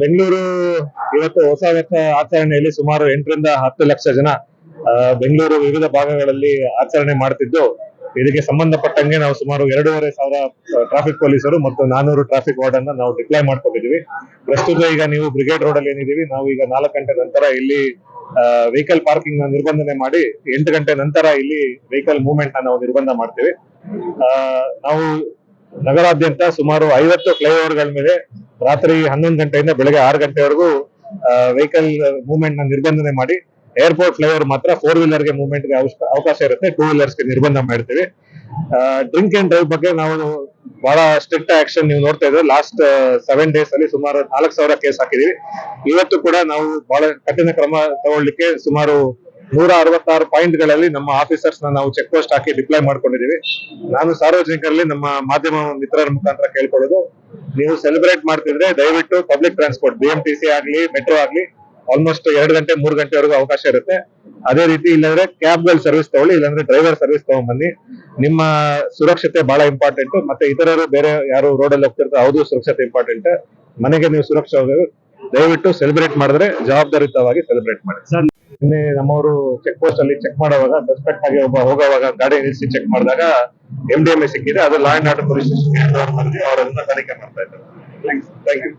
ಬೆಂಗಳೂರು ಇವತ್ತು ಹೊಸ ವರ್ಷ ಆಚರಣೆಯಲ್ಲಿ ಸುಮಾರು 8ರಿಂದ 10 ಲಕ್ಷ ಜನ ಬೆಂಗಳೂರು ವಿವಿಧ ಭಾಗಗಳಲ್ಲಿ ಆಚರಣೆ ಮಾಡ್ತಿದ್ದು, ಇದಕ್ಕೆ ಸಂಬಂಧಪಟ್ಟಂಗೆ ನಾವು ಸುಮಾರು 2,500 ಟ್ರಾಫಿಕ್ ಪೊಲೀಸರು ಮತ್ತು 400 ಟ್ರಾಫಿಕ್ ವಾರ್ಡ್ ನಾವು ಡಿಪ್ಲಾಯ್ ಮಾಡ್ಕೊಂಡಿದೀವಿ. ಪ್ರಸ್ತುತ ಈಗ ನೀವು ಬ್ರಿಗೇಡ್ ರೋಡ್ ಅಲ್ಲಿ ಏನಿದೀವಿ, ನಾವು ಈಗ 4 ಗಂಟೆ ನಂತರ ಇಲ್ಲಿ ವೆಹಿಕಲ್ ಪಾರ್ಕಿಂಗ್ ನಿರ್ಬಂಧನೆ ಮಾಡಿ 8 ಗಂಟೆ ನಂತರ ಇಲ್ಲಿ ವೆಹಿಕಲ್ ಮೂವ್ಮೆಂಟ್ ನಾವು ನಿರ್ಬಂಧ ಮಾಡ್ತೀವಿ. ನಾವು ನಗರಾದ್ಯಂತ ಸುಮಾರು 50 ಫ್ಲೈಓವರ್ ಗಳ ಮೇಲೆ ರಾತ್ರಿ 11 ಗಂಟೆಯಿಂದ ಬೆಳಗ್ಗೆ 6 ಗಂಟೆವರೆಗೂ ವೆಹಿಕಲ್ ಮೂವ್ಮೆಂಟ್ ನಿರ್ಬಂಧನೆ ಮಾಡಿ, ಏರ್ಪೋರ್ಟ್ ಫ್ಲೈಓವರ್ ಮಾತ್ರ 4 ವೀಲರ್ ಗೆ ಮೂವ್ಮೆಂಟ್ ಗೆ ಅವಕಾಶ ಇರುತ್ತೆ, 2 ವೀಲರ್ಸ್ ಗೆ ನಿರ್ಬಂಧ ಮಾಡ್ತೀವಿ. ಡ್ರಿಂಕ್ ಅಂಡ್ ಡ್ರೈವ್ ಬಗ್ಗೆ ನಾವು ಬಹಳ ಸ್ಟ್ರಿಕ್ಟ್ ಆಕ್ಷನ್ ನೀವು ನೋಡ್ತಾ ಇದ್ರೆ ಲಾಸ್ಟ್ 7 ಡೇಸ್ ಅಲ್ಲಿ ಸುಮಾರು 4,000 ಕೇಸ್ ಹಾಕಿದೀವಿ. ಇವತ್ತು ಕೂಡ ನಾವು ಬಹಳ ಕಠಿಣ ಕ್ರಮ ತಗೊಳ್ಳಿಕ್ಕೆ ಸುಮಾರು 166 ಪಾಯಿಂಟ್ ಗಳಲ್ಲಿ ನಮ್ಮ ಆಫೀಸರ್ಸ್ ನಾವು ಚೆಕ್ ಪೋಸ್ಟ್ ಹಾಕಿ ಡಿಪ್ಲಾಯ್ ಮಾಡ್ಕೊಂಡಿದೀವಿ. ನಾನು ಸಾರ್ವಜನಿಕರಲ್ಲಿ ನಮ್ಮ ಮಾಧ್ಯಮ ಮಿತ್ರರ ಮುಖಾಂತರ ಕೇಳ್ಕೊಳ್ಳೋದು, ನೀವು ಸೆಲೆಬ್ರೇಟ್ ಮಾಡ್ತಿದ್ರೆ ದಯವಿಟ್ಟು ಪಬ್ಲಿಕ್ ಟ್ರಾನ್ಸ್ಪೋರ್ಟ್ BMTC ಆಗ್ಲಿ ಮೆಟ್ರೋ ಆಗ್ಲಿ ಆಲ್ಮೋಸ್ಟ್ 2 ಗಂಟೆ 3 ಗಂಟೆವರೆಗೂ ಅವಕಾಶ ಇರುತ್ತೆ. ಅದೇ ರೀತಿ ಇಲ್ಲಾಂದ್ರೆ ಕ್ಯಾಬ್ ಗಳ ಸರ್ವಿಸ್ ತಗೊಳ್ಳಿ, ಇಲ್ಲಾಂದ್ರೆ ಡ್ರೈವರ್ ಸರ್ವಿಸ್ ತಗೊಂಡ್ಬನ್ನಿ. ನಿಮ್ಮ ಸುರಕ್ಷತೆ ಬಹಳ ಇಂಪಾರ್ಟೆಂಟ್. ಮತ್ತೆ ಇತರರು ಬೇರೆ ಯಾರು ರೋಡ್ ಅಲ್ಲಿ ಹೋಗ್ತಿರ್ತಾರೆ ಅವ್ರದ್ದು ಸುರಕ್ಷತೆ ಇಂಪಾರ್ಟೆಂಟ್. ಮನೆಗೆ ನೀವು ಸುರಕ್ಷೆ ದಯವಿಟ್ಟು ಸೆಲೆಬ್ರೇಟ್ ಮಾಡಿದ್ರೆ ಜವಾಬ್ದಾರಿಯುತವಾಗಿ ಸೆಲೆಬ್ರೇಟ್ ಮಾಡಿ. ನಿನ್ನೆ ನಮ್ಮವರು ಚೆಕ್ ಪೋಸ್ಟ್ ಅಲ್ಲಿ ಚೆಕ್ ಮಾಡುವಾಗ ಸಸ್ಪೆಕ್ಟ್ ಆಗಿ ಹೋಗುವಾಗ ಗಾಡಿ ನಿಲ್ಲಿಸಿ ಚೆಕ್ ಮಾಡಿದಾಗ MDMA ಸಿಕ್ಕಿದೆ. ಅದು law and order police station ಅವರನ್ನ ತನಿಖೆ ಮಾಡ್ತಾ ಇದ್ದಾರೆ. Thank you.